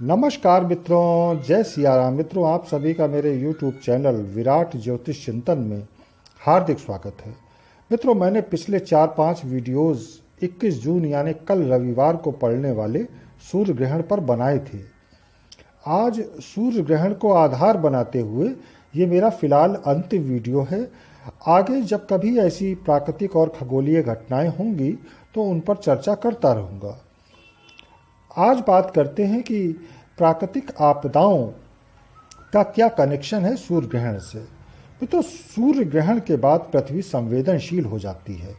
नमस्कार मित्रों, जय सिया राम। मित्रों, आप सभी का मेरे YouTube चैनल विराट ज्योतिष चिंतन में हार्दिक स्वागत है। मित्रों, मैंने पिछले 4-5 वीडियोस 21 जून यानी कल रविवार को पड़ने वाले सूर्य ग्रहण पर बनाए थे। आज सूर्य ग्रहण को आधार बनाते हुए ये मेरा फिलहाल अंतिम वीडियो है। आगे जब कभी ऐसी प्राकृतिक और खगोलीय घटनाएं होंगी तो उन पर चर्चा करता रहूँगा। आज बात करते हैं कि प्राकृतिक आपदाओं का क्या कनेक्शन है सूर्य ग्रहण से। तो सूर्य ग्रहण के बाद पृथ्वी संवेदनशील हो जाती है।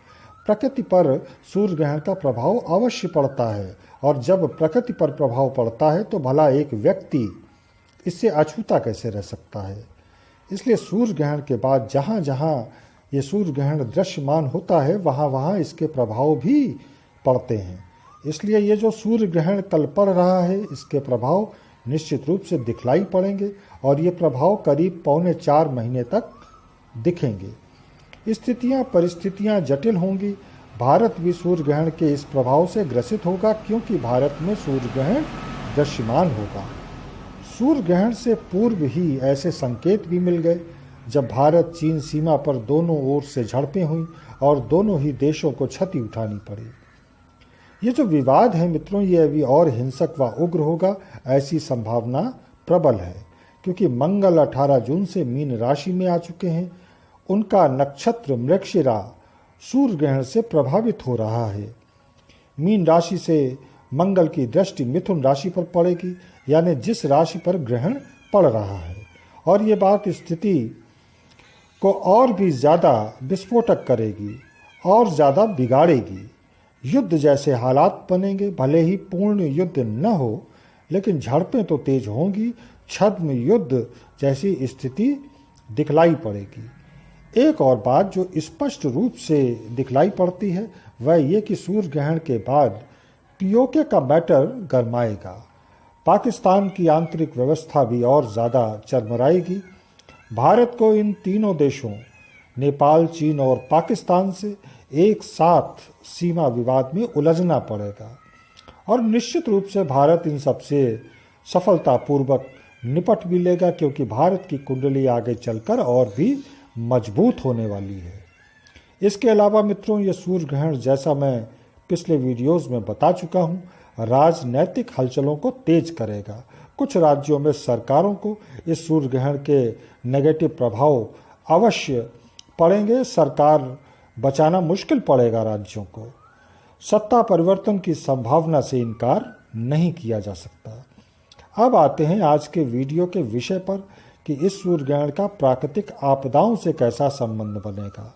प्रकृति पर सूर्य ग्रहण का प्रभाव अवश्य पड़ता है, और जब प्रकृति पर प्रभाव पड़ता है तो भला एक व्यक्ति इससे अछूता कैसे रह सकता है। इसलिए सूर्य ग्रहण के बाद जहाँ जहाँ ये सूर्य ग्रहण दृश्यमान होता है वहाँ वहाँ इसके प्रभाव भी पड़ते हैं। इसलिए ये जो सूर्य ग्रहण कल पड़ रहा है, इसके प्रभाव निश्चित रूप से दिखलाई पड़ेंगे, और ये प्रभाव करीब 3.25 महीने तक दिखेंगे। स्थितियाँ परिस्थितियाँ जटिल होंगी। भारत भी सूर्य ग्रहण के इस प्रभाव से ग्रसित होगा, क्योंकि भारत में सूर्य ग्रहण दृश्यमान होगा। सूर्य ग्रहण से पूर्व ही ऐसे संकेत भी मिल गए, जब भारत चीन सीमा पर दोनों ओर से झड़पें हुई और दोनों ही देशों को क्षति उठानी पड़ी। ये जो विवाद है मित्रों, ये अभी और हिंसक व उग्र होगा, ऐसी संभावना प्रबल है, क्योंकि मंगल 18 जून से मीन राशि में आ चुके हैं। उनका नक्षत्र मृगशिरा सूर्य ग्रहण से प्रभावित हो रहा है। मीन राशि से मंगल की दृष्टि मिथुन राशि पर पड़ेगी, यानी जिस राशि पर ग्रहण पड़ रहा है, और ये बात स्थिति को और भी ज़्यादा विस्फोटक करेगी और ज़्यादा बिगाड़ेगी। युद्ध जैसे हालात बनेंगे। भले ही पूर्ण युद्ध न हो, लेकिन झड़पें तो तेज होंगी। छद्म युद्ध जैसी स्थिति दिखलाई पड़ेगी। एक और बात जो स्पष्ट रूप से दिखलाई पड़ती है वह ये कि सूर्य ग्रहण के बाद पीओके का मैटर गरमाएगा। पाकिस्तान की आंतरिक व्यवस्था भी और ज़्यादा चरमराएगी। भारत को इन तीनों देशों नेपाल, चीन और पाकिस्तान से एक साथ सीमा विवाद में उलझना पड़ेगा, और निश्चित रूप से भारत इन सबसे सफलतापूर्वक निपट भी लेगा, क्योंकि भारत की कुंडली आगे चलकर और भी मजबूत होने वाली है। इसके अलावा मित्रों, ये सूर्य ग्रहण, जैसा मैं पिछले वीडियोस में बता चुका हूँ, राजनैतिक हलचलों को तेज करेगा। कुछ राज्यों में सरकारों को इस सूर्य ग्रहण के नेगेटिव प्रभाव अवश्य पड़ेंगे। सरकार बचाना मुश्किल पड़ेगा राज्यों को। सत्ता परिवर्तन की संभावना से इनकार नहीं किया जा सकता। अब आते हैं आज के वीडियो के विषय पर कि इस सूर्य ग्रहण का प्राकृतिक आपदाओं से कैसा संबंध बनेगा।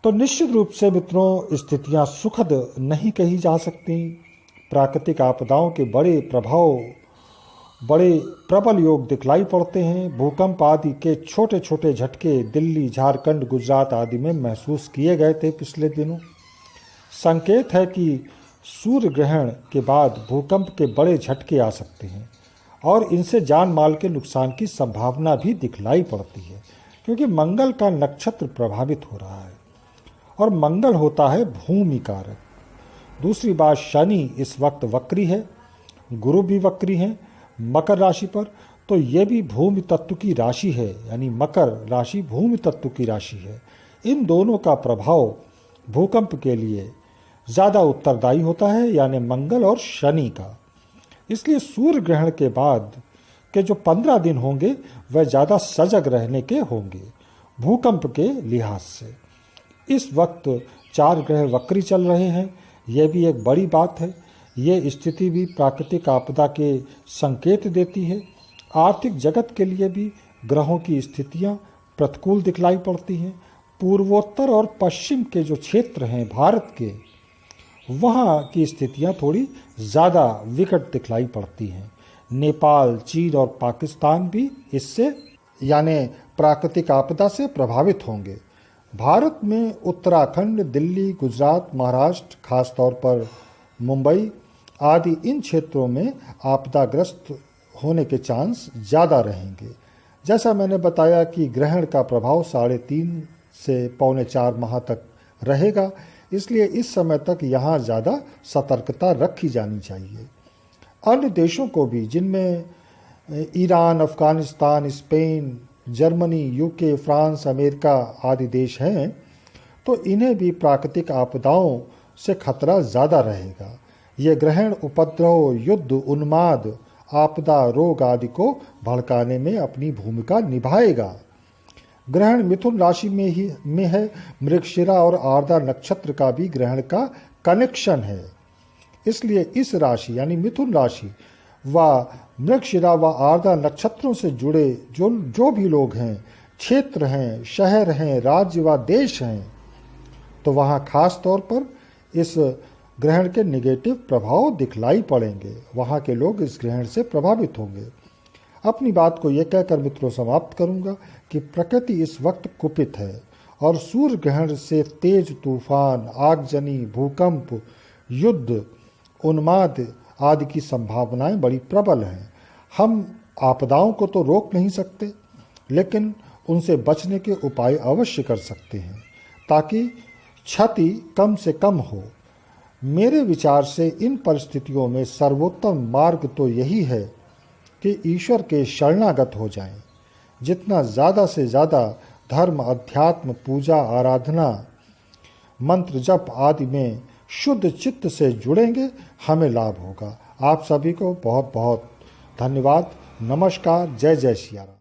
तो निश्चित रूप से मित्रों, स्थितियां सुखद नहीं कही जा सकती। प्राकृतिक आपदाओं के बड़े प्रबल योग दिखलाई पड़ते हैं। भूकंप आदि के छोटे छोटे झटके दिल्ली, झारखंड, गुजरात आदि में महसूस किए गए थे पिछले दिनों। संकेत है कि सूर्य ग्रहण के बाद भूकंप के बड़े झटके आ सकते हैं, और इनसे जान माल के नुकसान की संभावना भी दिखलाई पड़ती है, क्योंकि मंगल का नक्षत्र प्रभावित हो रहा है, और मंगल होता है भूमि कारक। दूसरी बात, शनि इस वक्त वक्री है, गुरु भी वक्री हैं मकर राशि पर, तो ये भी भूमि तत्व की राशि है, यानी मकर राशि भूमि तत्व की राशि है। इन दोनों का प्रभाव भूकंप के लिए ज़्यादा उत्तरदायी होता है, यानी मंगल और शनि का। इसलिए सूर्य ग्रहण के बाद के जो 15 दिन होंगे वह ज़्यादा सजग रहने के होंगे भूकंप के लिहाज से। इस वक्त 4 ग्रह वक्री चल रहे हैं, यह भी एक बड़ी बात है। ये स्थिति भी प्राकृतिक आपदा के संकेत देती है। आर्थिक जगत के लिए भी ग्रहों की स्थितियां प्रतिकूल दिखलाई पड़ती हैं। पूर्वोत्तर और पश्चिम के जो क्षेत्र हैं भारत के, वहाँ की स्थितियां थोड़ी ज़्यादा विकट दिखलाई पड़ती हैं। नेपाल, चीन और पाकिस्तान भी इससे यानी प्राकृतिक आपदा से प्रभावित होंगे। भारत में उत्तराखंड, दिल्ली, गुजरात, महाराष्ट्र, खासतौर पर मुंबई आदि इन क्षेत्रों में आपदाग्रस्त होने के चांस ज़्यादा रहेंगे। जैसा मैंने बताया कि ग्रहण का प्रभाव 3.5 से 4.25 माह तक रहेगा, इसलिए इस समय तक यहाँ ज़्यादा सतर्कता रखी जानी चाहिए। अन्य देशों को भी, जिनमें Iran, Afghanistan, Spain, Germany, UK, France, America आदि देश हैं, तो इन्हें भी प्राकृतिक आपदाओं से खतरा ज़्यादा रहेगा। ये ग्रहण उपद्रव, युद्ध, उन्माद, आपदा, रोग आदि को भड़काने में अपनी भूमिका निभाएगा। ग्रहण मिथुन राशि में है। मृगशिरा और आर्द्रा नक्षत्र का भी ग्रहण का कनेक्शन है। इसलिए इस राशि यानी मिथुन राशि व मृगशिरा व आर्द्रा नक्षत्रों से जुड़े जो भी लोग हैं, क्षेत्र हैं, शहर हैं, राज्य व देश हैं, तो वहाँ खास तौर पर इस ग्रहण के नेगेटिव प्रभाव दिखलाई पड़ेंगे। वहाँ के लोग इस ग्रहण से प्रभावित होंगे। अपनी बात को यह कहकर मित्रों समाप्त करूंगा कि प्रकृति इस वक्त कुपित है और सूर्य ग्रहण से तेज तूफान, आगजनी, भूकंप, युद्ध, उन्माद आदि की संभावनाएं बड़ी प्रबल हैं। हम आपदाओं को तो रोक नहीं सकते, लेकिन उनसे बचने के उपाय अवश्य कर सकते हैं ताकि क्षति कम से कम हो। मेरे विचार से इन परिस्थितियों में सर्वोत्तम मार्ग तो यही है कि ईश्वर के शरणागत हो जाएं। जितना ज़्यादा से ज़्यादा धर्म, अध्यात्म, पूजा, आराधना, मंत्र जप आदि में शुद्ध चित्त से जुड़ेंगे, हमें लाभ होगा। आप सभी को बहुत बहुत धन्यवाद। नमस्कार। जय जय सिया राम।